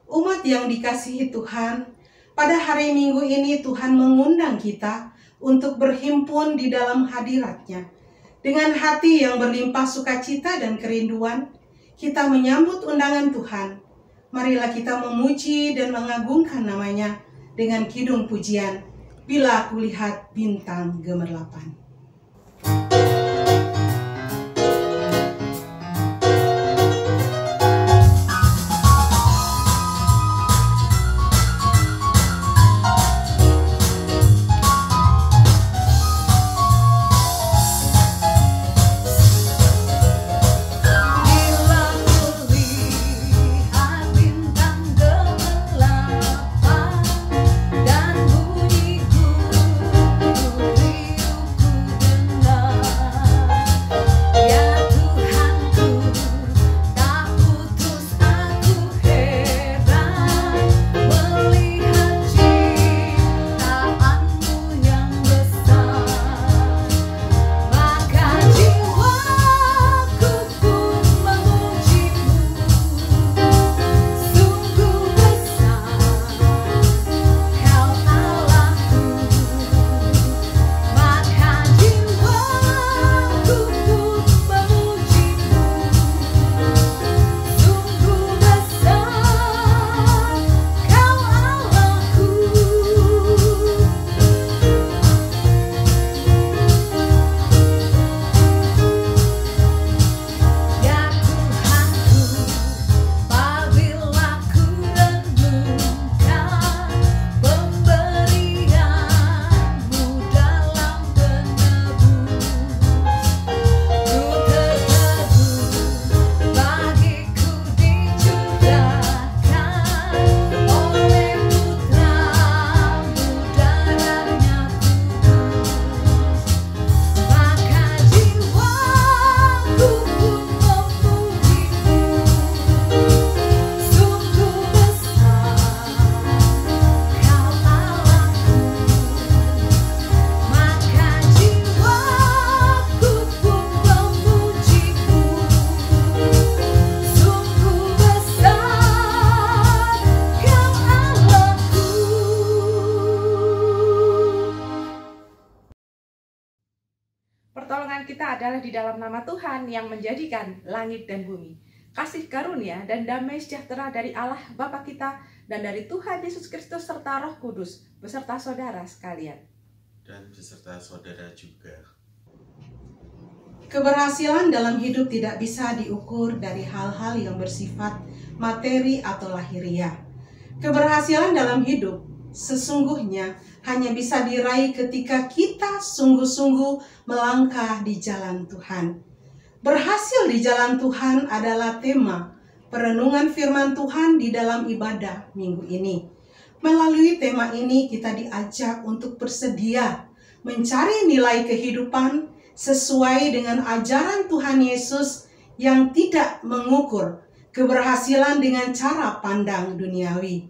Umat yang dikasihi Tuhan, pada hari Minggu ini Tuhan mengundang kita untuk berhimpun di dalam hadirat-Nya. Dengan hati yang berlimpah sukacita dan kerinduan, kita menyambut undangan Tuhan. Marilah kita memuji dan mengagungkan nama-Nya dengan kidung pujian, Bila Aku Lihat Bintang Gemerlapan. Pertolongan kita adalah di dalam nama Tuhan yang menjadikan langit dan bumi. Kasih karunia dan damai sejahtera dari Allah Bapa kita dan dari Tuhan Yesus Kristus serta Roh Kudus beserta saudara sekalian. Dan beserta saudara juga. Keberhasilan dalam hidup tidak bisa diukur dari hal-hal yang bersifat materi atau lahiriah. Keberhasilan dalam hidup sesungguhnya hanya bisa diraih ketika kita sungguh-sungguh melangkah di jalan Tuhan. Berhasil di jalan Tuhan adalah tema perenungan firman Tuhan di dalam ibadah minggu ini. Melalui tema ini kita diajak untuk bersedia mencari nilai kehidupan sesuai dengan ajaran Tuhan Yesus yang tidak mengukur keberhasilan dengan cara pandang duniawi.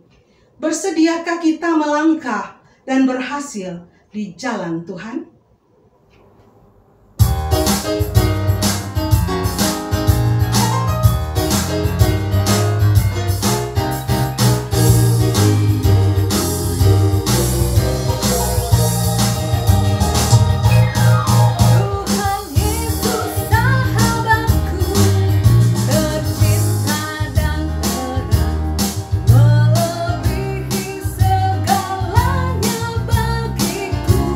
Bersediakah kita melangkah dan berhasil di jalan Tuhan? Segalanya bagiku,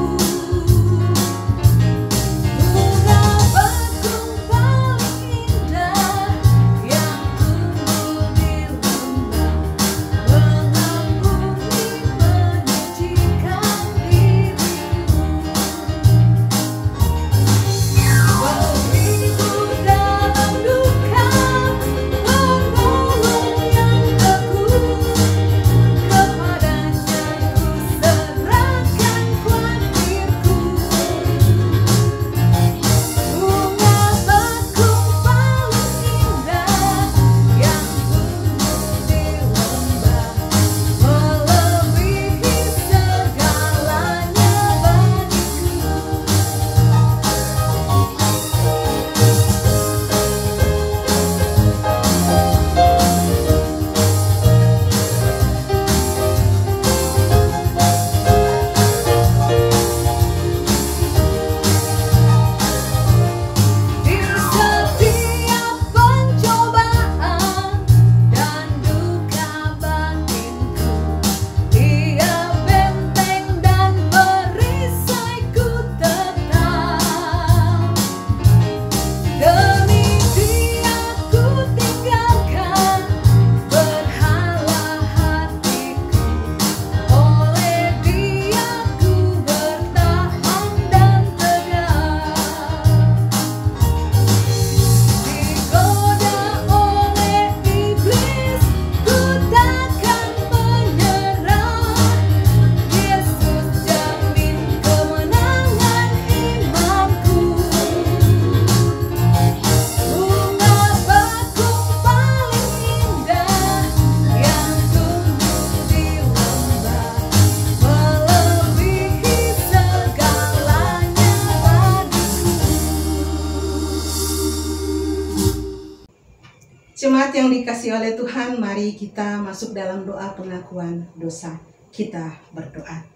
Jemaat yang dikasihi oleh Tuhan, mari kita masuk dalam doa pengakuan dosa. Kita berdoa.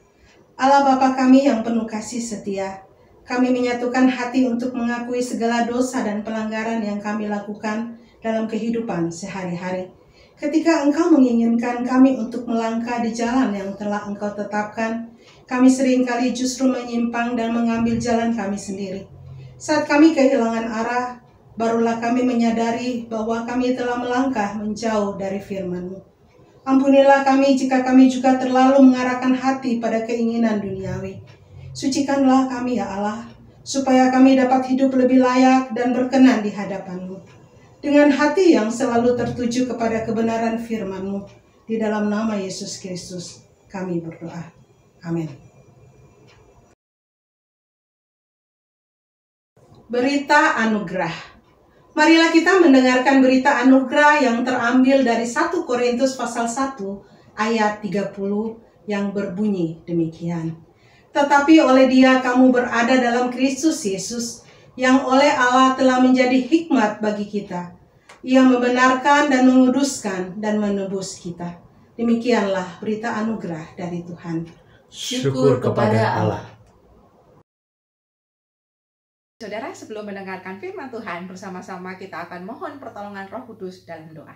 Allah Bapa kami yang penuh kasih setia, kami menyatukan hati untuk mengakui segala dosa dan pelanggaran yang kami lakukan dalam kehidupan sehari-hari. Ketika Engkau menginginkan kami untuk melangkah di jalan yang telah Engkau tetapkan, kami seringkali justru menyimpang dan mengambil jalan kami sendiri. Saat kami kehilangan arah, barulah kami menyadari bahwa kami telah melangkah menjauh dari firman-Mu. Ampunilah kami jika kami juga terlalu mengarahkan hati pada keinginan duniawi. Sucikanlah kami ya Allah, supaya kami dapat hidup lebih layak dan berkenan di hadapan-Mu. Dengan hati yang selalu tertuju kepada kebenaran firman-Mu, di dalam nama Yesus Kristus kami berdoa. Amin. Berita anugerah. Marilah kita mendengarkan berita anugerah yang terambil dari 1 Korintus pasal 1 ayat 30 yang berbunyi demikian. Tetapi oleh Dia kamu berada dalam Kristus Yesus, yang oleh Allah telah menjadi hikmat bagi kita. Ia membenarkan dan menguduskan dan menebus kita. Demikianlah berita anugerah dari Tuhan. Syukur kepada Allah. Saudara, sebelum mendengarkan firman Tuhan, bersama-sama kita akan mohon pertolongan Roh Kudus dalam doa.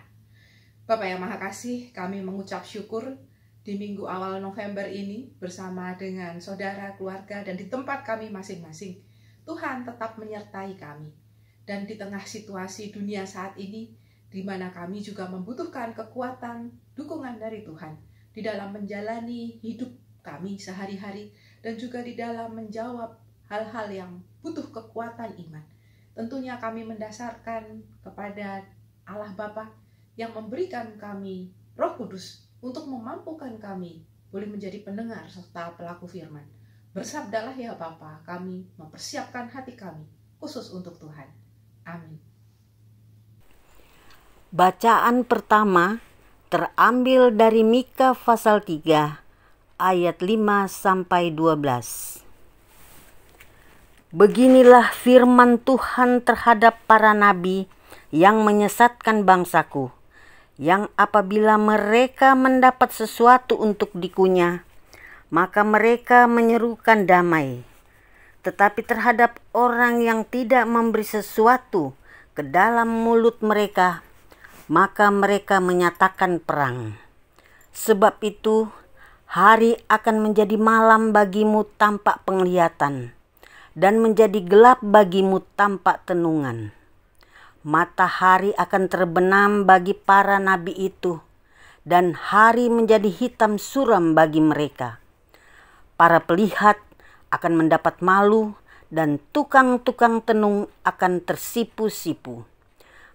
Bapak yang Maha Kasih, kami mengucap syukur di minggu awal November ini bersama dengan saudara, keluarga, dan di tempat kami masing-masing. Tuhan tetap menyertai kami. Dan di tengah situasi dunia saat ini, di mana kami juga membutuhkan kekuatan, dukungan dari Tuhan, di dalam menjalani hidup kami sehari-hari, dan juga di dalam menjawab hal-hal yang butuh kekuatan iman. Tentunya kami mendasarkan kepada Allah Bapa yang memberikan kami Roh Kudus untuk memampukan kami boleh menjadi pendengar serta pelaku firman. Bersabdalah ya Bapa, kami mempersiapkan hati kami khusus untuk Tuhan. Amin. Bacaan pertama terambil dari Mika pasal 3 ayat 5 sampai 12. Beginilah firman Tuhan terhadap para nabi yang menyesatkan bangsaku, yang apabila mereka mendapat sesuatu untuk dikunyah, maka mereka menyerukan damai. Tetapi terhadap orang yang tidak memberi sesuatu ke dalam mulut mereka, maka mereka menyatakan perang. Sebab itu, hari akan menjadi malam bagimu tanpa penglihatan, dan menjadi gelap bagimu tanpa tenungan. Matahari akan terbenam bagi para nabi itu, dan hari menjadi hitam suram bagi mereka. Para pelihat akan mendapat malu, dan tukang-tukang tenung akan tersipu-sipu.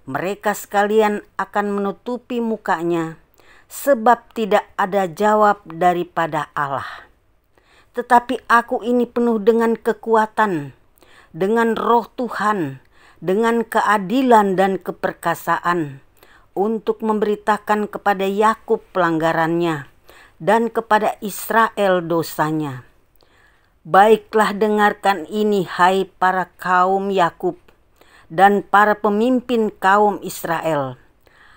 Mereka sekalian akan menutupi mukanya, sebab tidak ada jawab daripada Allah. Tetapi aku ini penuh dengan kekuatan, dengan roh Tuhan, dengan keadilan dan keperkasaan, untuk memberitakan kepada Yakub pelanggarannya, dan kepada Israel dosanya. Baiklah, dengarkan ini, hai para kaum Yakub dan para pemimpin kaum Israel.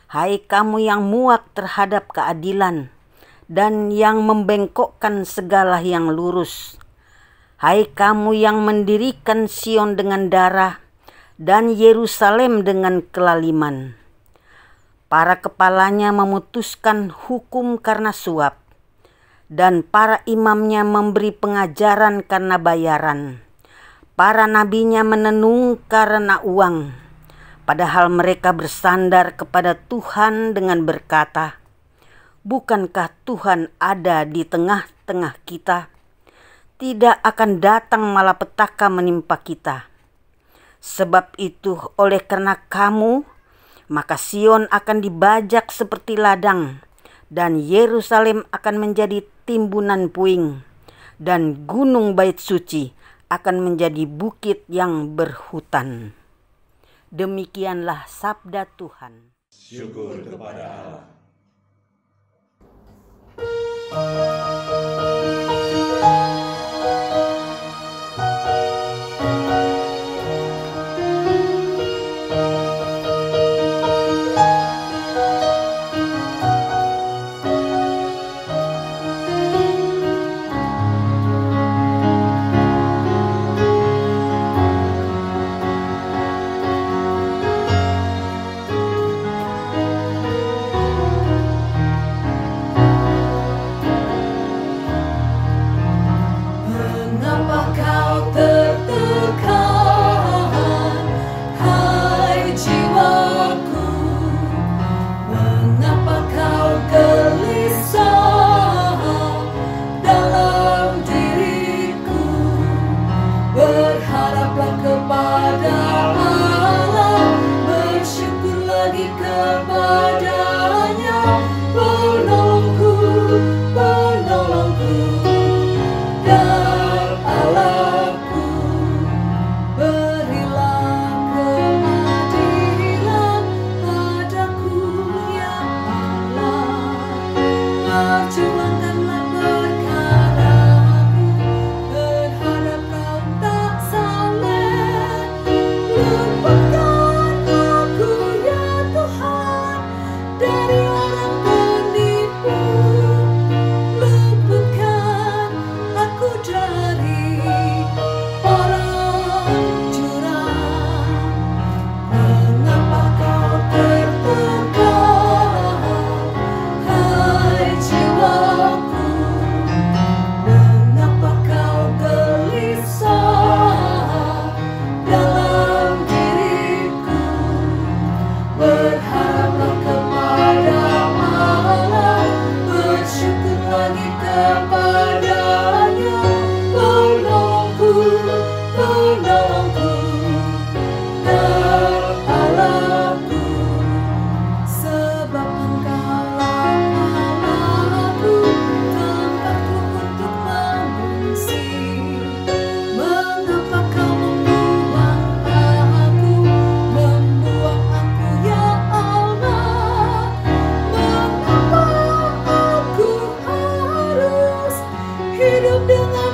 Hai kamu yang muak terhadap keadilan dan yang membengkokkan segala yang lurus. Hai kamu yang mendirikan Sion dengan darah dan Yerusalem dengan kelaliman. Para kepalanya memutuskan hukum karena suap, dan para imamnya memberi pengajaran karena bayaran. Para nabinya menenung karena uang, padahal mereka bersandar kepada Tuhan dengan berkata, bukankah Tuhan ada di tengah-tengah kita? Tidak akan datang malapetaka menimpa kita. Sebab itu, oleh karena kamu, maka Sion akan dibajak seperti ladang, dan Yerusalem akan menjadi timbunan puing, dan gunung bait suci akan menjadi bukit yang berhutan. Demikianlah sabda Tuhan. Syukur kepada Allah. Perjuangkanlah perkaraku, berharap kau tak saleh. Luputkan aku ya Tuhan dari orang penipu. Luputkan aku dari orang curang. Mengapa kau tertekan, hai jiwaku? Mengapa kau gelisah dalam diriku? Berharaplah kepada Allah, bersyukur lagi kepadanya. Penolongku, penolongku, dan Allahku. Sebab Engkaulah Allahku, tempatku untuk mengungsi. Mengapa kau membuang aku ya Allah? Mengapa aku harus hidup dengan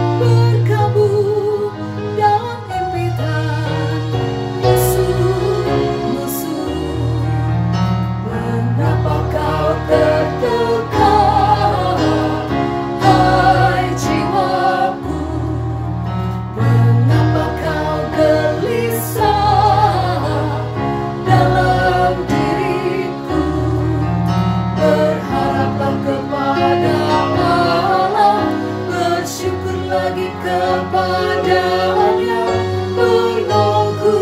berkabut dalam impitan musuh-musuh? Mengapa kau tertekan, hai jiwaku? Mengapa kau gelisah dalam diriku? Berharaplah kepada Allah, bersyukur lagi kepadanya. Penolongku,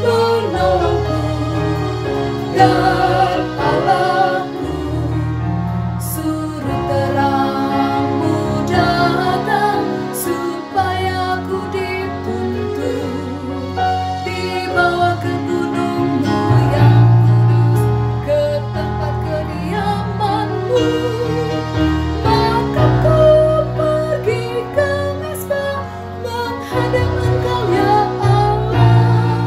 penolongku, dan Allahku. Suruh terangmu datang supaya ku dituntun, dibawa ke gunungmu yang kudus, ke tempat kediamanmu. Maka ku pergi ke Mezbah menghadap Engkau ya Allah,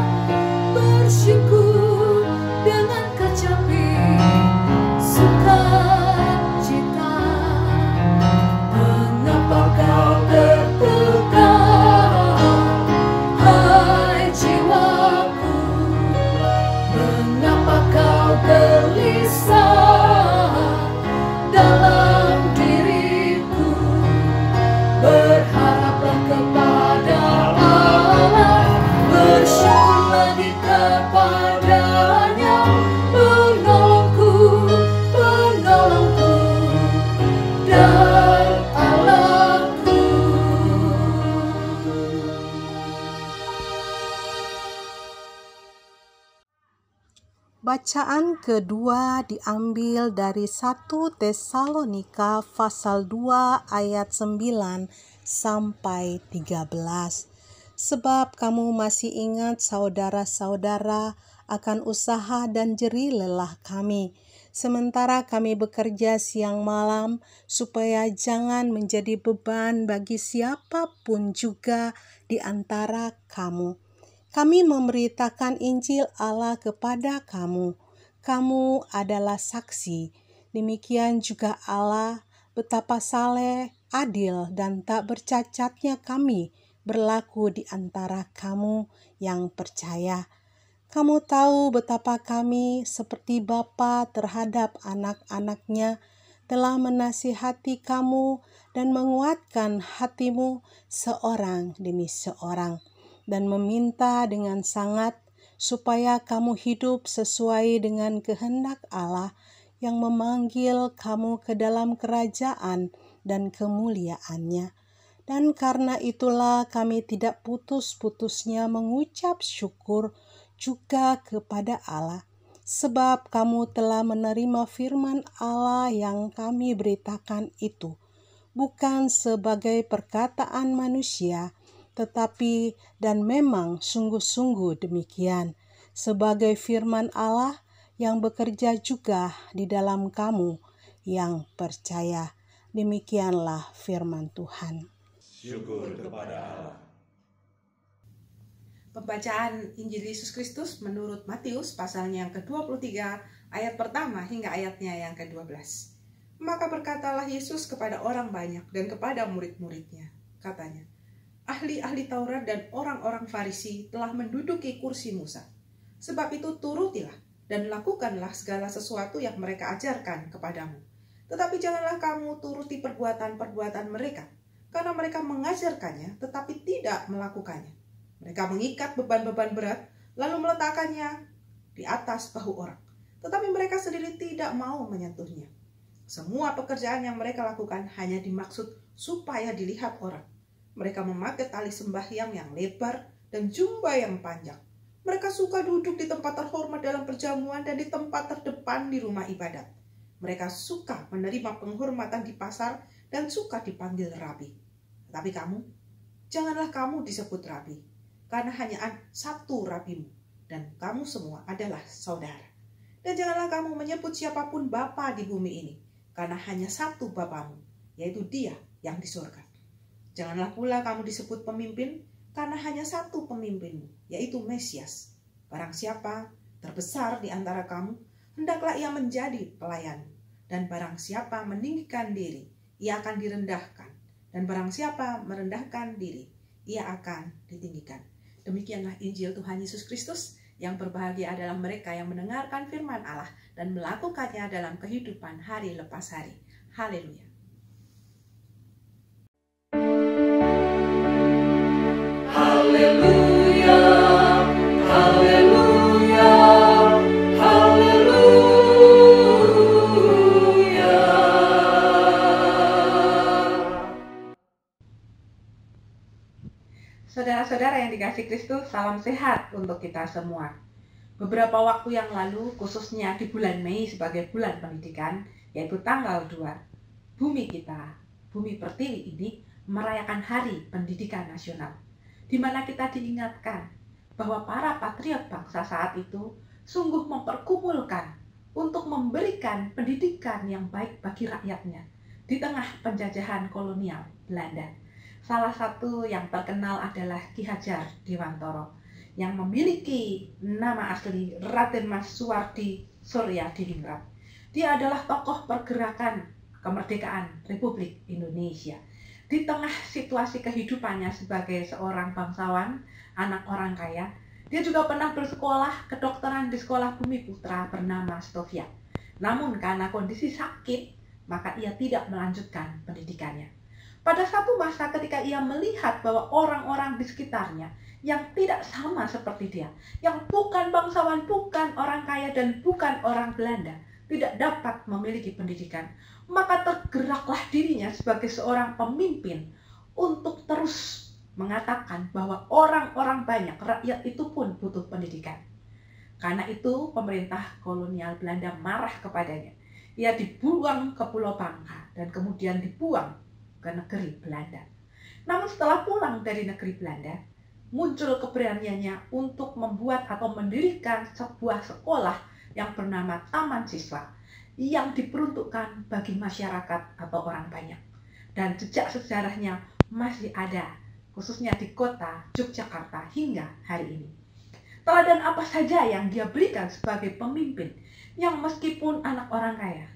bersyukur dengan kecapi sukacita. Mengapa kau tertekan, hai jiwaku? Mengapa kau gelisah dalam diriku? Berharaplah kepada Allah, bersyukur lagi kepadanya. Penolongku, penolongku, dan Allahku. Bacaan kedua diambil dari 1 Tesalonika pasal 2 ayat 9 sampai 13. Sebab kamu masih ingat saudara-saudara akan usaha dan jerih lelah kami, sementara kami bekerja siang malam supaya jangan menjadi beban bagi siapapun juga di antara kamu. Kami memberitakan Injil Allah kepada kamu. Kamu adalah saksi. Demikian juga Allah, betapa saleh, adil, dan tak bercacatnya kami berlaku di antara kamu yang percaya. Kamu tahu betapa kami seperti bapa terhadap anak-anaknya telah menasihati kamu dan menguatkan hatimu seorang demi seorang, dan meminta dengan sangat supaya kamu hidup sesuai dengan kehendak Allah yang memanggil kamu ke dalam kerajaan dan kemuliaannya. Dan karena itulah kami tidak putus-putusnya mengucap syukur juga kepada Allah, sebab kamu telah menerima firman Allah yang kami beritakan itu, bukan sebagai perkataan manusia, tetapi dan memang sungguh-sungguh demikian, sebagai firman Allah yang bekerja juga di dalam kamu yang percaya. Demikianlah firman Tuhan. Syukur kepada Allah. Pembacaan Injil Yesus Kristus menurut Matius pasalnya yang ke-23 ayat pertama hingga ayatnya yang ke-12. Maka berkatalah Yesus kepada orang banyak dan kepada murid-muridnya, katanya, ahli-ahli Taurat dan orang-orang Farisi telah menduduki kursi Musa. Sebab itu turutilah dan lakukanlah segala sesuatu yang mereka ajarkan kepadamu. Tetapi janganlah kamu turuti perbuatan-perbuatan mereka, karena mereka mengajarkannya tetapi tidak melakukannya. Mereka mengikat beban-beban berat, lalu meletakkannya di atas bahu orang. Tetapi mereka sendiri tidak mau menyentuhnya. Semua pekerjaan yang mereka lakukan hanya dimaksud supaya dilihat orang. Mereka memakai tali sembahyang yang lebar dan jubah yang panjang. Mereka suka duduk di tempat terhormat dalam perjamuan dan di tempat terdepan di rumah ibadat. Mereka suka menerima penghormatan di pasar dan suka dipanggil rabi. Tetapi kamu, janganlah kamu disebut rabi, karena hanya satu rabimu, dan kamu semua adalah saudara. Dan janganlah kamu menyebut siapapun bapa di bumi ini, karena hanya satu bapamu, yaitu Dia yang di surga. Janganlah pula kamu disebut pemimpin, karena hanya satu pemimpinmu, yaitu Mesias. Barang siapa terbesar di antara kamu, hendaklah ia menjadi pelayan. Dan barang siapa meninggikan diri, ia akan direndahkan. Dan barang siapa merendahkan diri, ia akan ditinggikan. Demikianlah Injil Tuhan Yesus Kristus. Yang berbahagia adalah mereka yang mendengarkan firman Allah dan melakukannya dalam kehidupan hari lepas hari. Haleluya. Haleluya, haleluya, haleluya. Saudara-saudara yang dikasihi Kristus, salam sehat untuk kita semua. Beberapa waktu yang lalu, khususnya di bulan Mei sebagai bulan pendidikan, yaitu tanggal 2, bumi kita, bumi pertiwi ini merayakan Hari Pendidikan Nasional, di mana kita diingatkan bahwa para patriot bangsa saat itu sungguh memperkumulkan untuk memberikan pendidikan yang baik bagi rakyatnya di tengah penjajahan kolonial Belanda. Salah satu yang terkenal adalah Ki Hajar Dewantoro yang memiliki nama asli Raden Mas Suwardi Suryadiningrat. Dia adalah tokoh pergerakan kemerdekaan Republik Indonesia. Di tengah situasi kehidupannya sebagai seorang bangsawan, anak orang kaya, dia juga pernah bersekolah kedokteran di Sekolah Bumi Putra bernama Stovia. Namun karena kondisi sakit, maka ia tidak melanjutkan pendidikannya. Pada satu masa ketika ia melihat bahwa orang-orang di sekitarnya yang tidak sama seperti dia, yang bukan bangsawan, bukan orang kaya, dan bukan orang Belanda, tidak dapat memiliki pendidikan, maka tergeraklah dirinya sebagai seorang pemimpin untuk terus mengatakan bahwa orang-orang banyak, rakyat itu pun butuh pendidikan. Karena itu pemerintah kolonial Belanda marah kepadanya. Ia dibuang ke Pulau Bangka dan kemudian dibuang ke negeri Belanda. Namun setelah pulang dari negeri Belanda, muncul keberaniannya untuk membuat atau mendirikan sebuah sekolah yang bernama Taman Siswa yang diperuntukkan bagi masyarakat atau orang banyak. Dan jejak sejarahnya masih ada, khususnya di kota Yogyakarta hingga hari ini. Teladan apa saja yang dia berikan sebagai pemimpin yang meskipun anak orang kaya,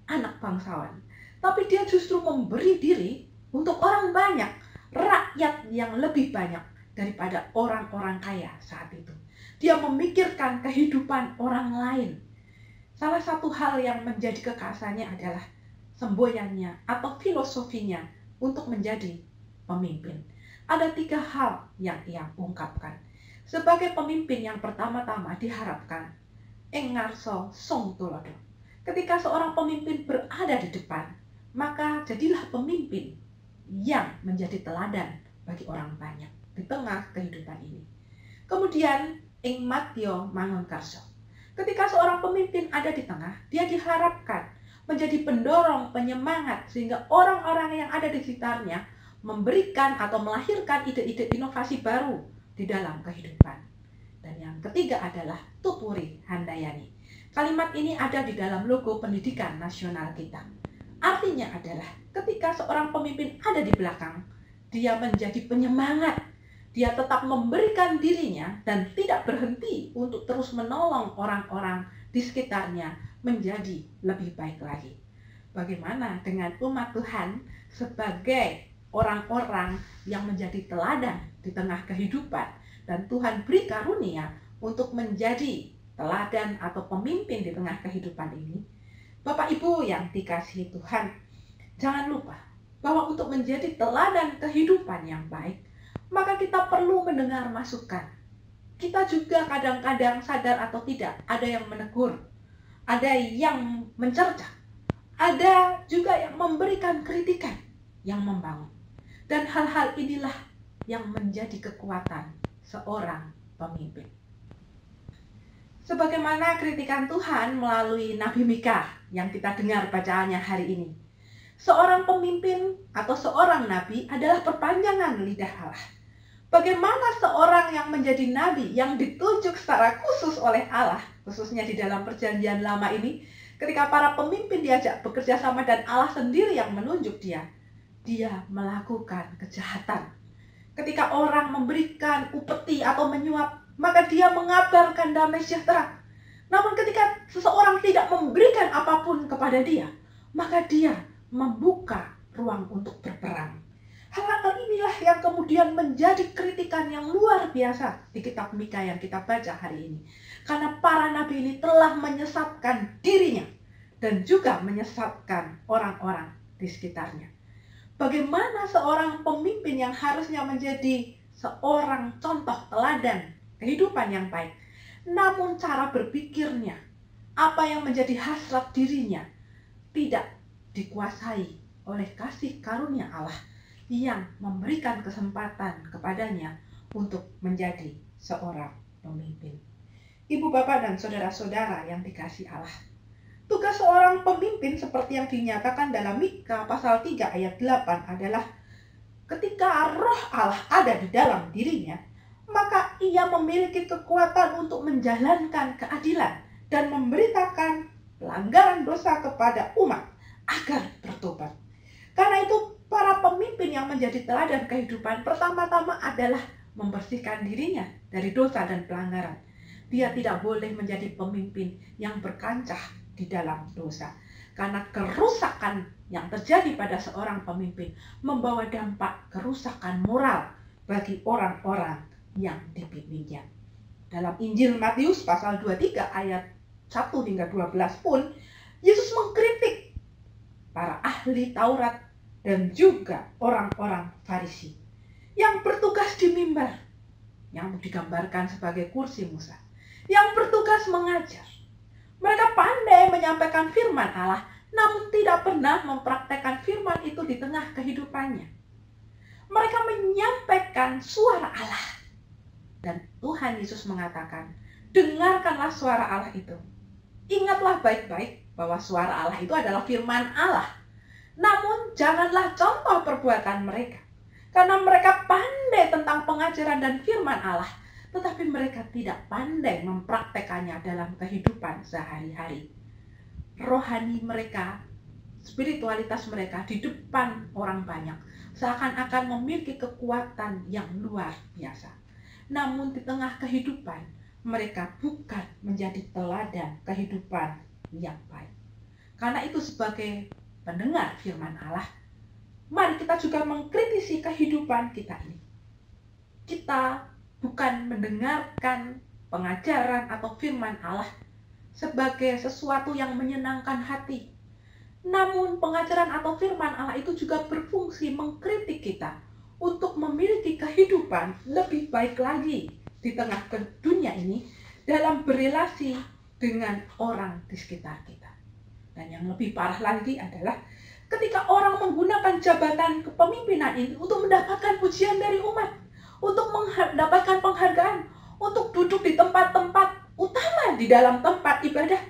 anak bangsawan, tapi dia justru memberi diri untuk orang banyak, rakyat yang lebih banyak daripada orang-orang kaya saat itu. Dia memikirkan kehidupan orang lain. Salah satu hal yang menjadi kekhasannya adalah semboyannya atau filosofinya untuk menjadi pemimpin. Ada 3 hal yang ia ungkapkan. Sebagai pemimpin yang pertama-tama diharapkan engarso song tulodo. Ketika seorang pemimpin berada di depan, maka jadilah pemimpin yang menjadi teladan bagi orang banyak di tengah kehidupan ini. Kemudian ing matyo mangunkarso. Ketika seorang pemimpin ada di tengah, dia diharapkan menjadi pendorong, penyemangat sehingga orang-orang yang ada di sekitarnya memberikan atau melahirkan ide-ide inovasi baru di dalam kehidupan. Dan yang ketiga adalah tupuri handayani. Kalimat ini ada di dalam logo pendidikan nasional kita. Artinya adalah ketika seorang pemimpin ada di belakang, dia menjadi penyemangat. Dia tetap memberikan dirinya dan tidak berhenti untuk terus menolong orang-orang di sekitarnya menjadi lebih baik lagi. Bagaimana dengan umat Tuhan sebagai orang-orang yang menjadi teladan di tengah kehidupan, dan Tuhan beri karunia untuk menjadi teladan atau pemimpin di tengah kehidupan ini? Bapak Ibu yang dikasihi Tuhan, jangan lupa bahwa untuk menjadi teladan kehidupan yang baik, maka kita perlu mendengar masukan. Kita juga kadang-kadang sadar atau tidak, ada yang menegur, ada yang mencerca, ada juga yang memberikan kritikan yang membangun. Dan hal-hal inilah yang menjadi kekuatan seorang pemimpin. Sebagaimana kritikan Tuhan melalui Nabi Mika yang kita dengar bacaannya hari ini. Seorang pemimpin atau seorang nabi adalah perpanjangan lidah Allah. Bagaimana seorang yang menjadi nabi yang ditunjuk secara khusus oleh Allah, khususnya di dalam perjanjian lama ini, ketika para pemimpin diajak bekerja sama dan Allah sendiri yang menunjuk dia melakukan kejahatan. Ketika orang memberikan upeti atau menyuap, maka dia mengabarkan damai sejahtera. Namun ketika seseorang tidak memberikan apapun kepada dia, maka dia membuka ruang untuk berperang. Hal-hal inilah yang kemudian menjadi kritikan yang luar biasa di kitab Mika yang kita baca hari ini. Karena para nabi ini telah menyesatkan dirinya dan juga menyesatkan orang-orang di sekitarnya. Bagaimana seorang pemimpin yang harusnya menjadi seorang contoh teladan kehidupan yang baik, namun cara berpikirnya, apa yang menjadi hasrat dirinya, tidak dikuasai oleh kasih karunia Allah yang memberikan kesempatan kepadanya untuk menjadi seorang pemimpin. Ibu, bapak, dan saudara-saudara yang dikasihi Allah, tugas seorang pemimpin seperti yang dinyatakan dalam Mika pasal 3 ayat 8 adalah ketika roh Allah ada di dalam dirinya, maka ia memiliki kekuatan untuk menjalankan keadilan dan memberitakan pelanggaran dosa kepada umat agar bertobat. Karena itu para pemimpin yang menjadi teladan kehidupan pertama-tama adalah membersihkan dirinya dari dosa dan pelanggaran. Dia tidak boleh menjadi pemimpin yang berkancah di dalam dosa. Karena kerusakan yang terjadi pada seorang pemimpin membawa dampak kerusakan moral bagi orang-orang yang dipimpinnya. Dalam Injil Matius pasal 23 ayat 1 hingga 12 pun Yesus mengkritik para ahli Taurat dan juga orang-orang Farisi yang bertugas di mimbar, yang digambarkan sebagai kursi Musa, yang bertugas mengajar. Mereka pandai menyampaikan firman Allah, namun tidak pernah mempraktekkan firman itu di tengah kehidupannya. Mereka menyampaikan suara Allah. Dan Tuhan Yesus mengatakan, dengarkanlah suara Allah itu. Ingatlah baik-baik bahwa suara Allah itu adalah firman Allah. Namun janganlah contoh perbuatan mereka. Karena mereka pandai tentang pengajaran dan firman Allah, tetapi mereka tidak pandai mempraktekannya dalam kehidupan sehari-hari. Rohani mereka, spiritualitas mereka di depan orang banyak seakan-akan memiliki kekuatan yang luar biasa. Namun di tengah kehidupan, mereka bukan menjadi teladan kehidupan yang baik. Karena itu sebagai pendengar firman Allah, mari kita juga mengkritisi kehidupan kita ini. Kita bukan mendengarkan pengajaran atau firman Allah sebagai sesuatu yang menyenangkan hati. Namun pengajaran atau firman Allah itu juga berfungsi mengkritik kita untuk memiliki kehidupan lebih baik lagi di tengah dunia ini dalam berelasi dengan orang di sekitar kita. Dan yang lebih parah lagi adalah ketika orang menggunakan jabatan kepemimpinan ini untuk mendapatkan pujian dari umat, untuk mendapatkan penghargaan, untuk duduk di tempat-tempat utama di dalam tempat ibadah.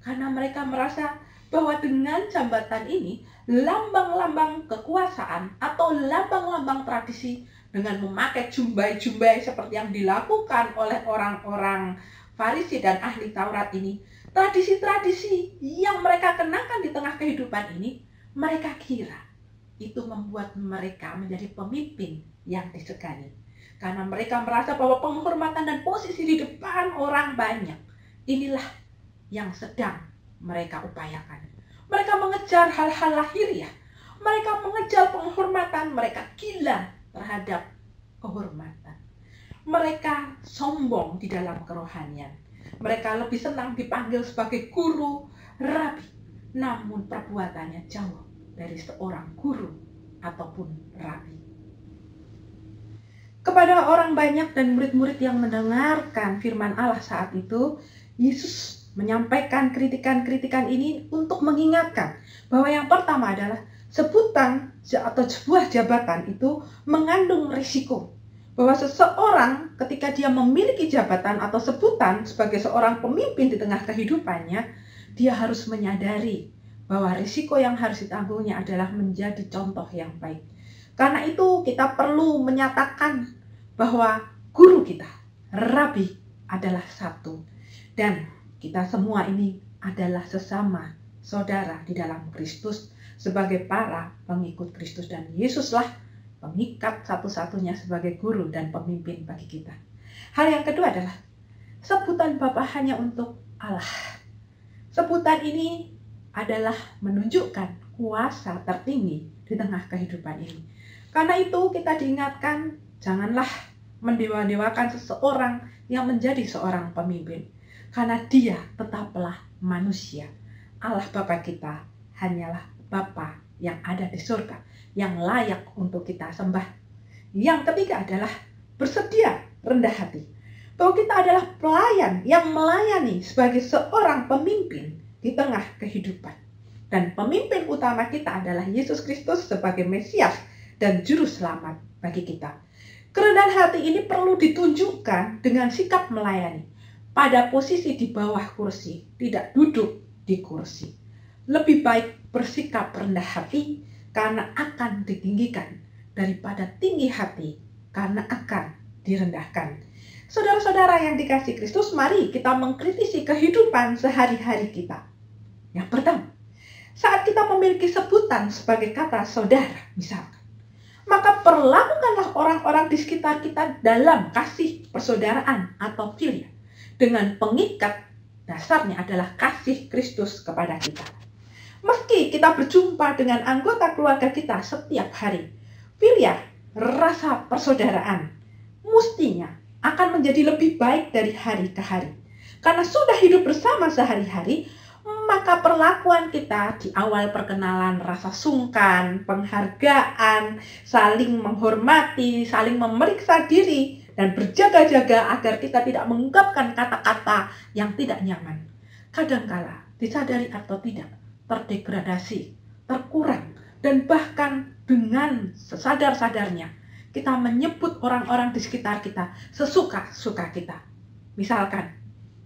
Karena mereka merasa bahwa dengan jabatan ini, lambang-lambang kekuasaan atau lambang-lambang tradisi dengan memakai jumbai-jumbai seperti yang dilakukan oleh orang-orang Farisi dan ahli Taurat ini, tradisi-tradisi yang mereka kenakan di tengah kehidupan ini, mereka kira itu membuat mereka menjadi pemimpin yang disegani. Karena mereka merasa bahwa penghormatan dan posisi di depan orang banyak, inilah yang sedang mereka upayakan. Mereka mengejar hal-hal lahiriah. Mereka mengejar penghormatan. Mereka gila terhadap kehormatan. Mereka sombong di dalam kerohanian. Mereka lebih senang dipanggil sebagai guru, rabi. Namun perbuatannya jauh dari seorang guru ataupun rabi. Kepada orang banyak dan murid-murid yang mendengarkan firman Allah saat itu, Yesus menyampaikan kritikan-kritikan ini untuk mengingatkan bahwa yang pertama adalah sebutan atau sebuah jabatan itu mengandung risiko. Bahwa seseorang ketika dia memiliki jabatan atau sebutan sebagai seorang pemimpin di tengah kehidupannya, dia harus menyadari bahwa risiko yang harus ditanggungnya adalah menjadi contoh yang baik. Karena itu kita perlu menyatakan bahwa guru kita, rabi, adalah satu. Dan kita semua ini adalah sesama saudara di dalam Kristus sebagai para pengikut Kristus. Dan Yesuslah pengikat satu-satunya sebagai guru dan pemimpin bagi kita. Hal yang kedua adalah sebutan Bapa hanya untuk Allah. Sebutan ini adalah menunjukkan kuasa tertinggi di tengah kehidupan ini. Karena itu kita diingatkan, janganlah mendewa-dewakan seseorang yang menjadi seorang pemimpin. Karena dia tetaplah manusia. Allah Bapa kita hanyalah Bapa yang ada di surga, yang layak untuk kita sembah. Yang ketiga adalah bersedia rendah hati. Bahwa kita adalah pelayan yang melayani sebagai seorang pemimpin di tengah kehidupan. Dan pemimpin utama kita adalah Yesus Kristus sebagai Mesias dan Juru Selamat bagi kita. Kerendahan hati ini perlu ditunjukkan dengan sikap melayani. Pada posisi di bawah kursi, tidak duduk di kursi. Lebih baik bersikap rendah hati karena akan ditinggikan daripada tinggi hati karena akan direndahkan. Saudara-saudara yang dikasihi Kristus, mari kita mengkritisi kehidupan sehari-hari kita. Yang pertama, saat kita memiliki sebutan sebagai kata saudara, misalkan, maka perlakukanlah orang-orang di sekitar kita dalam kasih persaudaraan atau filia. Dengan pengikat dasarnya adalah kasih Kristus kepada kita. Meski kita berjumpa dengan anggota keluarga kita setiap hari, filia, rasa persaudaraan, mestinya akan menjadi lebih baik dari hari ke hari. Karena sudah hidup bersama sehari-hari, maka perlakuan kita di awal perkenalan, rasa sungkan, penghargaan, saling menghormati, saling memeriksa diri, dan berjaga-jaga agar kita tidak mengungkapkan kata-kata yang tidak nyaman. Kadangkala, disadari atau tidak, terdegradasi, terkurang, dan bahkan dengan sesadar-sadarnya, kita menyebut orang-orang di sekitar kita sesuka-suka kita. Misalkan,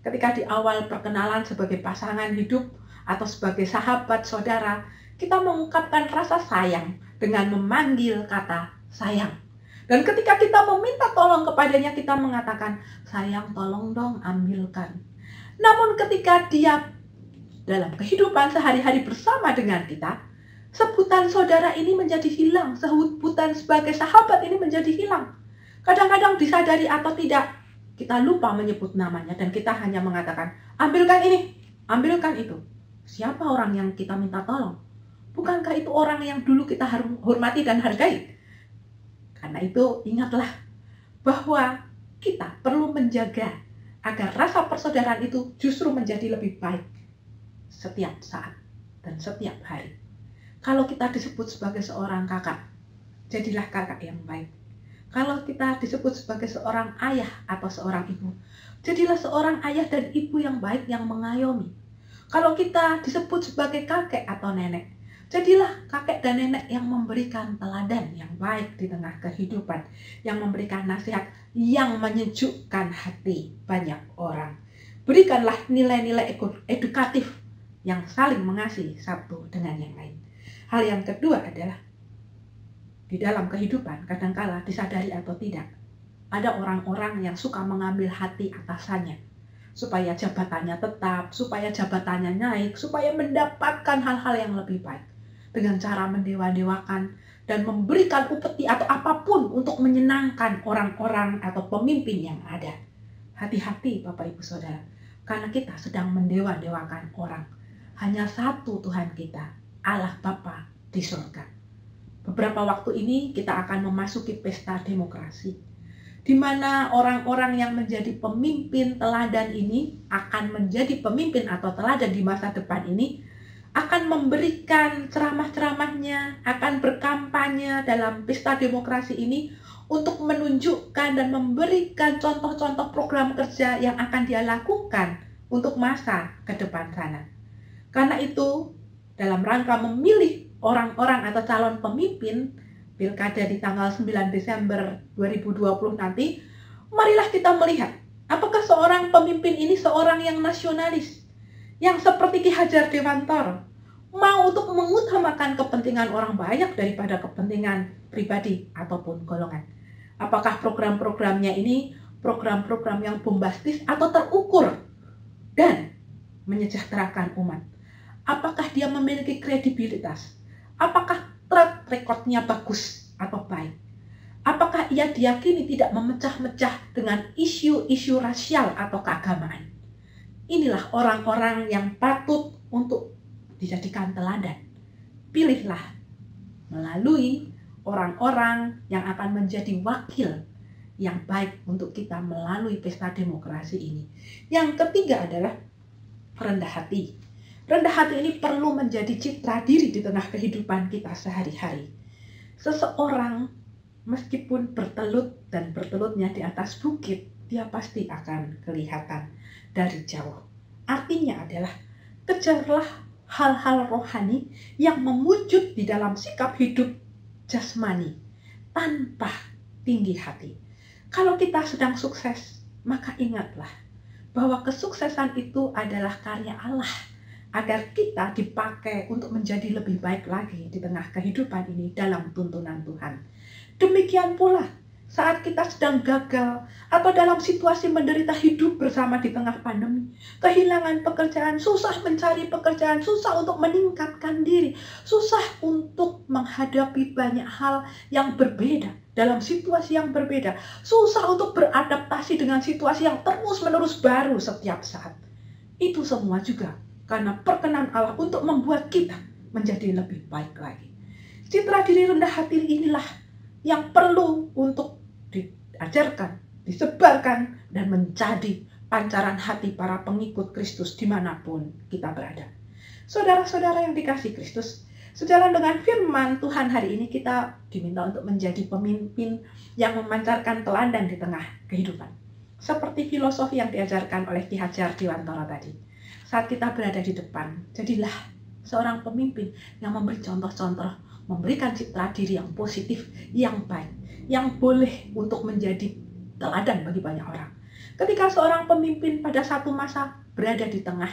ketika di awal perkenalan sebagai pasangan hidup atau sebagai sahabat saudara, kita mengungkapkan rasa sayang dengan memanggil kata sayang. Dan ketika kita meminta tolong kepadanya, kita mengatakan, sayang tolong dong ambilkan. Namun ketika dia dalam kehidupan sehari-hari bersama dengan kita, sebutan saudara ini menjadi hilang, sebutan sebagai sahabat ini menjadi hilang. Kadang-kadang disadari atau tidak, kita lupa menyebut namanya dan kita hanya mengatakan, ambilkan ini, ambilkan itu. Siapa orang yang kita minta tolong? Bukankah itu orang yang dulu kita hormati dan hargai? Karena itu ingatlah bahwa kita perlu menjaga agar rasa persaudaraan itu justru menjadi lebih baik setiap saat dan setiap hari. Kalau kita disebut sebagai seorang kakak, jadilah kakak yang baik. Kalau kita disebut sebagai seorang ayah atau seorang ibu, jadilah seorang ayah dan ibu yang baik yang mengayomi. Kalau kita disebut sebagai kakek atau nenek, jadilah kakek dan nenek yang memberikan teladan yang baik di tengah kehidupan, yang memberikan nasihat yang menyejukkan hati banyak orang. Berikanlah nilai-nilai edukatif yang saling mengasihi satu dengan yang lain. Hal yang kedua adalah di dalam kehidupan kadangkala disadari atau tidak, ada orang-orang yang suka mengambil hati atasannya supaya jabatannya tetap, supaya jabatannya naik, supaya mendapatkan hal-hal yang lebih baik. Dengan cara mendewa-dewakan dan memberikan upeti atau apapun untuk menyenangkan orang-orang atau pemimpin yang ada. Hati-hati Bapak Ibu Saudara, karena kita sedang mendewa-dewakan orang. hanya satu Tuhan kita, Allah Bapa di surga. Beberapa waktu ini kita akan memasuki pesta demokrasi, di mana orang-orang yang menjadi pemimpin teladan ini akan menjadi pemimpin atau teladan di masa depan ini, akan memberikan ceramah-ceramahnya, akan berkampanye dalam pesta demokrasi ini untuk menunjukkan dan memberikan contoh-contoh program kerja yang akan dia lakukan untuk masa ke depan sana. Karena itu, dalam rangka memilih orang-orang atau calon pemimpin pilkada di tanggal 9 Desember 2020 nanti, marilah kita melihat apakah seorang pemimpin ini seorang yang nasionalis, yang seperti Ki Hajar Dewantara, mau untuk mengutamakan kepentingan orang banyak daripada kepentingan pribadi ataupun golongan. Apakah program-programnya ini program-program yang bombastis atau terukur dan menyejahterakan umat? Apakah dia memiliki kredibilitas? Apakah track record-nya bagus atau baik? Apakah ia diyakini tidak memecah-mecah dengan isu-isu rasial atau keagamaan? Inilah orang-orang yang patut untuk dijadikan teladan. Pilihlah melalui orang-orang yang akan menjadi wakil yang baik untuk kita melalui pesta demokrasi ini. Yang ketiga adalah rendah hati. Rendah hati ini perlu menjadi citra diri di tengah kehidupan kita sehari-hari. Seseorang meskipun bertelut dan bertelutnya di atas bukit, dia pasti akan kelihatan dari jauh. Artinya adalah kejarlah hal-hal rohani yang mewujud di dalam sikap hidup jasmani tanpa tinggi hati. Kalau kita sedang sukses, maka ingatlah bahwa kesuksesan itu adalah karya Allah, agar kita dipakai untuk menjadi lebih baik lagi di tengah kehidupan ini dalam tuntunan Tuhan. Demikian pula saat kita sedang gagal atau dalam situasi menderita hidup bersama di tengah pandemi, kehilangan pekerjaan, susah mencari pekerjaan, susah untuk meningkatkan diri, susah untuk menghadapi banyak hal yang berbeda dalam situasi yang berbeda, susah untuk beradaptasi dengan situasi yang terus-menerus baru setiap saat. Itu semua juga karena perkenan Allah untuk membuat kita menjadi lebih baik lagi. Citra diri rendah hati inilah yang perlu untuk diajarkan, disebarkan, dan menjadi pancaran hati para pengikut Kristus dimanapun kita berada. Saudara-saudara yang dikasihi Kristus, sejalan dengan firman Tuhan hari ini kita diminta untuk menjadi pemimpin yang memancarkan teladan di tengah kehidupan. Seperti filosofi yang diajarkan oleh Ki Hajar Dewantara tadi. Saat kita berada di depan, jadilah seorang pemimpin yang memberi contoh-contoh, memberikan citra diri yang positif, yang baik, yang boleh untuk menjadi teladan bagi banyak orang. Ketika seorang pemimpin pada satu masa berada di tengah,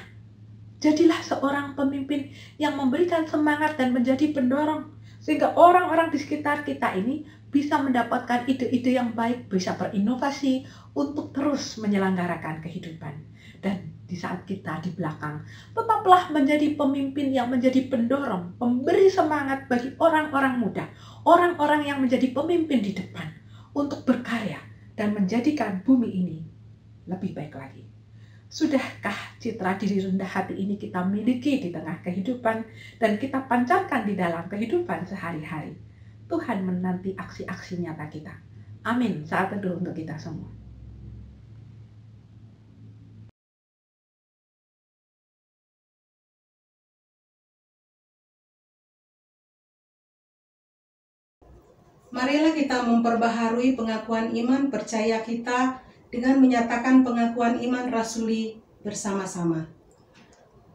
jadilah seorang pemimpin yang memberikan semangat dan menjadi pendorong, sehingga orang-orang di sekitar kita ini bisa mendapatkan ide-ide yang baik, bisa berinovasi untuk terus menyelenggarakan kehidupan. Dan di saat kita di belakang, tetaplah menjadi pemimpin yang menjadi pendorong, pemberi semangat bagi orang-orang muda, orang-orang yang menjadi pemimpin di depan untuk berkarya dan menjadikan bumi ini lebih baik lagi. Sudahkah citra diri rendah hati ini kita miliki di tengah kehidupan dan kita pancarkan di dalam kehidupan sehari-hari? Tuhan menanti aksi-aksi nyata kita. Amin. Saat teduh untuk kita semua. Marilah kita memperbaharui pengakuan iman percaya kita dengan menyatakan pengakuan iman rasuli bersama-sama.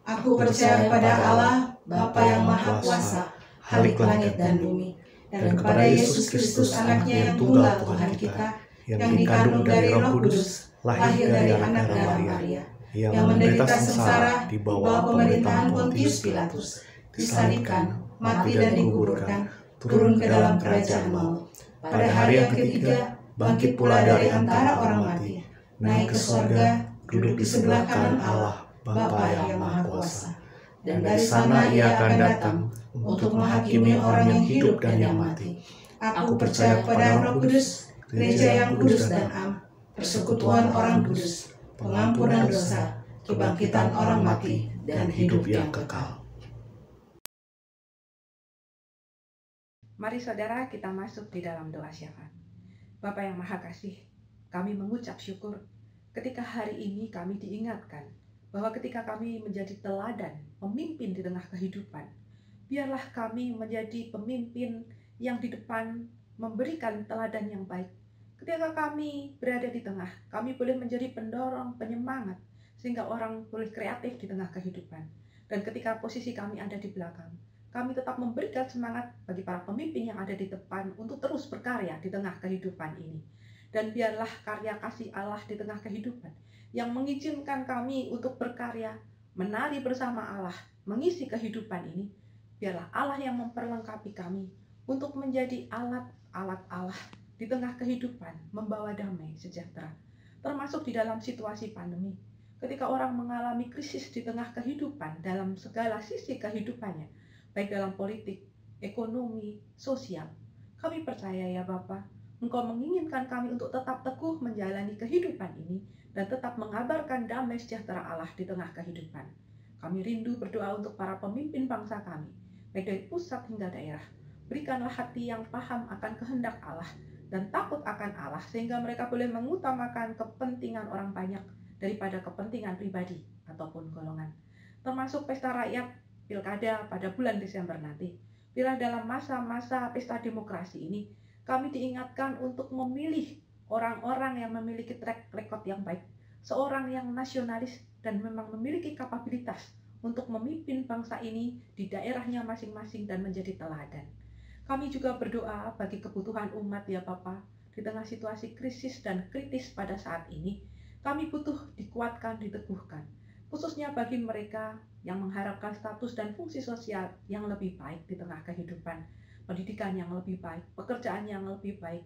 Aku percaya pada Allah, Bapa yang Maha Kuasa, Halik langit dan bumi, dan kepada Yesus Kristus anaknya yang tunggal Tuhan kita, yang dikandung dari Roh Kudus, lahir dari anak darah Maria, yang menderita sengsara di bawah pemerintahan Pontius Pilatus, disalibkan, mati dan dikuburkan, turun ke dalam kerajaan maut. Pada hari yang ketiga, bangkit pula dari antara orang mati, naik ke surga, duduk di sebelah kanan Allah, Bapa yang Maha Kuasa. Dan dari sana ia akan datang untuk menghakimi orang yang hidup dan yang mati. Aku percaya pada Roh Kudus, gereja yang kudus dan am, persekutuan orang kudus, pengampunan dosa, kebangkitan orang mati, dan hidup yang kekal. Mari saudara, kita masuk di dalam doa syafaat. Bapa yang Maha Kasih, kami mengucap syukur ketika hari ini kami diingatkan bahwa ketika kami menjadi teladan, pemimpin di tengah kehidupan, biarlah kami menjadi pemimpin yang di depan memberikan teladan yang baik. Ketika kami berada di tengah, kami boleh menjadi pendorong, penyemangat, sehingga orang boleh kreatif di tengah kehidupan. Dan ketika posisi kami ada di belakang, kami tetap memberikan semangat bagi para pemimpin yang ada di depan untuk terus berkarya di tengah kehidupan ini. Dan biarlah karya kasih Allah di tengah kehidupan yang mengizinkan kami untuk berkarya, menari bersama Allah, mengisi kehidupan ini. Biarlah Allah yang memperlengkapi kami untuk menjadi alat-alat Allah di tengah kehidupan, membawa damai sejahtera. Termasuk di dalam situasi pandemi, ketika orang mengalami krisis di tengah kehidupan dalam segala sisi kehidupannya, baik dalam politik, ekonomi, sosial. Kami percaya ya Bapa, Engkau menginginkan kami untuk tetap teguh menjalani kehidupan ini dan tetap mengabarkan damai sejahtera Allah di tengah kehidupan. Kami rindu berdoa untuk para pemimpin bangsa kami, baik dari pusat hingga daerah. Berikanlah hati yang paham akan kehendak Allah dan takut akan Allah, sehingga mereka boleh mengutamakan kepentingan orang banyak daripada kepentingan pribadi ataupun golongan. Termasuk pesta rakyat Pilkada pada bulan Desember nanti. Bila dalam masa-masa pesta demokrasi ini, kami diingatkan untuk memilih orang-orang yang memiliki track record yang baik, seorang yang nasionalis dan memang memiliki kapabilitas untuk memimpin bangsa ini di daerahnya masing-masing dan menjadi teladan. Kami juga berdoa bagi kebutuhan umat ya Bapa, di tengah situasi krisis dan kritis pada saat ini. Kami butuh dikuatkan, diteguhkan, khususnya bagi mereka yang mengharapkan status dan fungsi sosial yang lebih baik di tengah kehidupan, pendidikan yang lebih baik, pekerjaan yang lebih baik,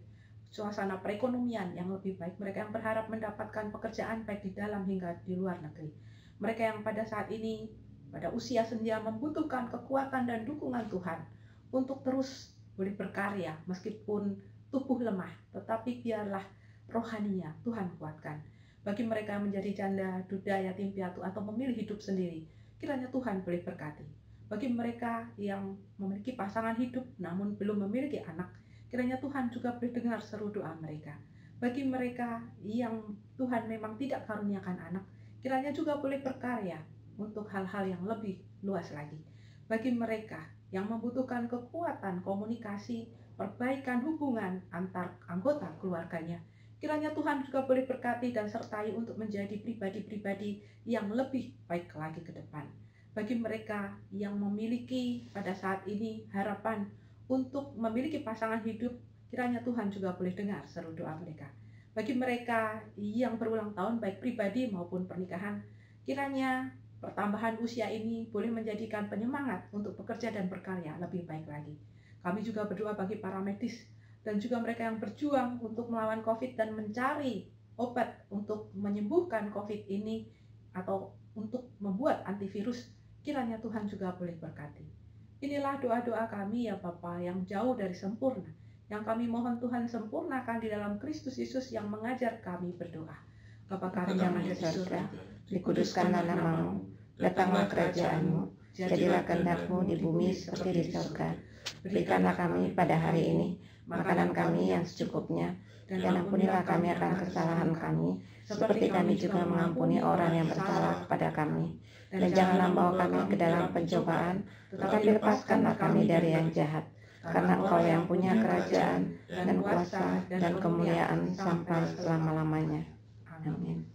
suasana perekonomian yang lebih baik. Mereka yang berharap mendapatkan pekerjaan baik di dalam hingga di luar negeri. Mereka yang pada saat ini, pada usia senja, membutuhkan kekuatan dan dukungan Tuhan untuk terus boleh berkarya meskipun tubuh lemah, tetapi biarlah rohaninya Tuhan kuatkan. Bagi mereka yang menjadi janda, duda, yatim piatu atau memilih hidup sendiri, kiranya Tuhan boleh berkati. Bagi mereka yang memiliki pasangan hidup namun belum memiliki anak, kiranya Tuhan juga boleh dengar seru doa mereka. Bagi mereka yang Tuhan memang tidak karuniakan anak, kiranya juga boleh berkarya untuk hal-hal yang lebih luas lagi. Bagi mereka yang membutuhkan kekuatan komunikasi, perbaikan hubungan antar anggota keluarganya, kiranya Tuhan juga boleh berkati dan sertai untuk menjadi pribadi-pribadi yang lebih baik lagi ke depan. Bagi mereka yang memiliki pada saat ini harapan untuk memiliki pasangan hidup, kiranya Tuhan juga boleh dengar seru doa mereka. Bagi mereka yang berulang tahun baik pribadi maupun pernikahan, kiranya pertambahan usia ini boleh menjadikan penyemangat untuk bekerja dan berkarya lebih baik lagi. Kami juga berdoa bagi para medis dan juga mereka yang berjuang untuk melawan COVID dan mencari obat untuk menyembuhkan COVID ini atau untuk membuat antivirus, kiranya Tuhan juga boleh berkati. Inilah doa-doa kami ya Bapa yang jauh dari sempurna, yang kami mohon Tuhan sempurnakan di dalam Kristus Yesus yang mengajar kami berdoa. Bapa kami yang ada di surga, dikuduskanlah nama-Mu, datanglah kerajaan-Mu, jadilah kehendak-Mu di bumi seperti di surga. Berikanlah kami pada hari ini makanan kami yang secukupnya, dan ampunilah kami akan kesalahan kami, seperti kami juga mengampuni orang yang bersalah kepada kami. Dan janganlah bawa kami ke dalam pencobaan, tetapi lepaskanlah kami dari yang jahat. Karena Engkau yang punya kerajaan, dan kuasa, dan kemuliaan sampai selama-lamanya. Amin.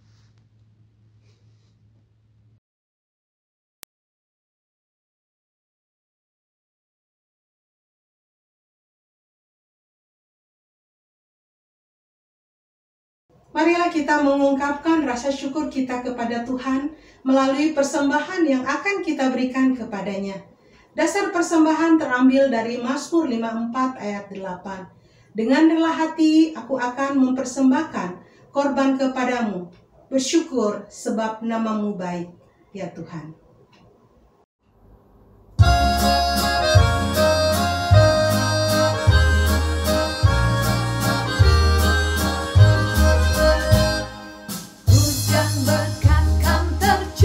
Marilah kita mengungkapkan rasa syukur kita kepada Tuhan melalui persembahan yang akan kita berikan kepadanya. Dasar persembahan terambil dari Mazmur 54 ayat 8. Dengan rela hati aku akan mempersembahkan korban kepadamu, bersyukur sebab nama-Mu baik, ya Tuhan. Hujan berkat kan terjadi.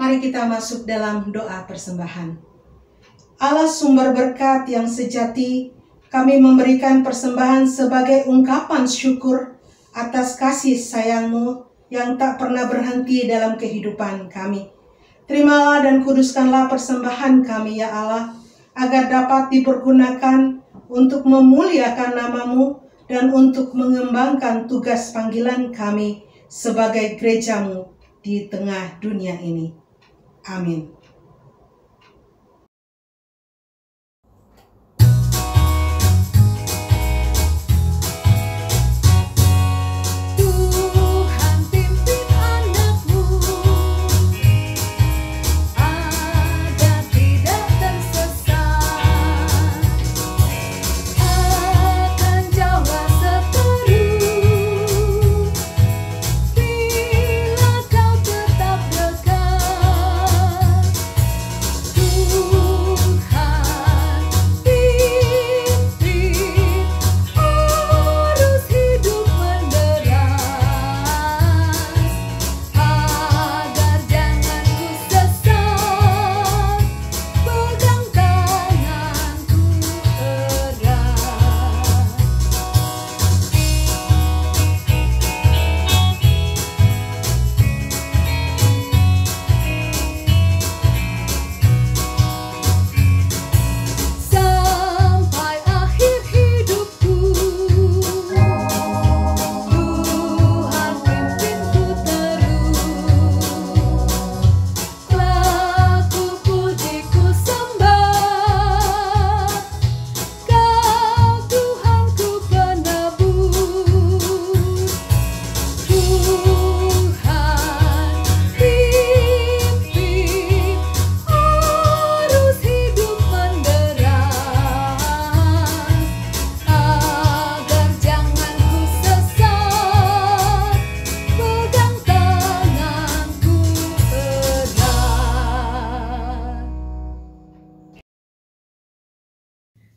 Mari kita masuk dalam doa persembahan. Allah sumber berkat yang sejati, kami memberikan persembahan sebagai ungkapan syukur atas kasih sayang-Mu yang tak pernah berhenti dalam kehidupan kami. Terimalah dan kuduskanlah persembahan kami ya Allah, agar dapat dipergunakan untuk memuliakan nama-Mu dan untuk mengembangkan tugas panggilan kami sebagai gereja-Mu di tengah dunia ini. Amin.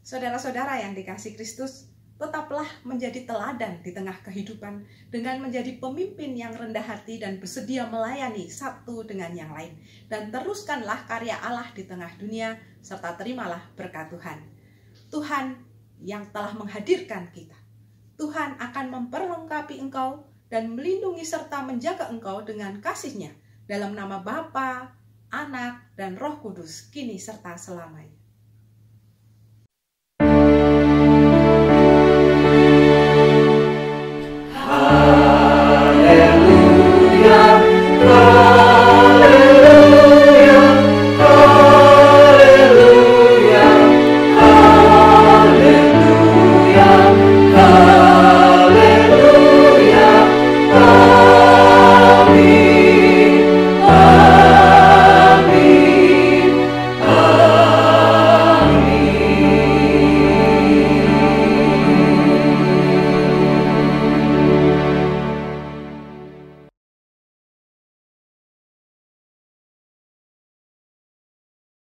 Saudara-saudara yang dikasihi Kristus, tetaplah menjadi teladan di tengah kehidupan dengan menjadi pemimpin yang rendah hati dan bersedia melayani satu dengan yang lain. Dan teruskanlah karya Allah di tengah dunia, serta terimalah berkat Tuhan. Tuhan yang telah menghadirkan kita. Tuhan akan memperlengkapi engkau dan melindungi serta menjaga engkau dengan kasih-Nya dalam nama Bapa, Anak, dan Roh Kudus, kini serta selamanya.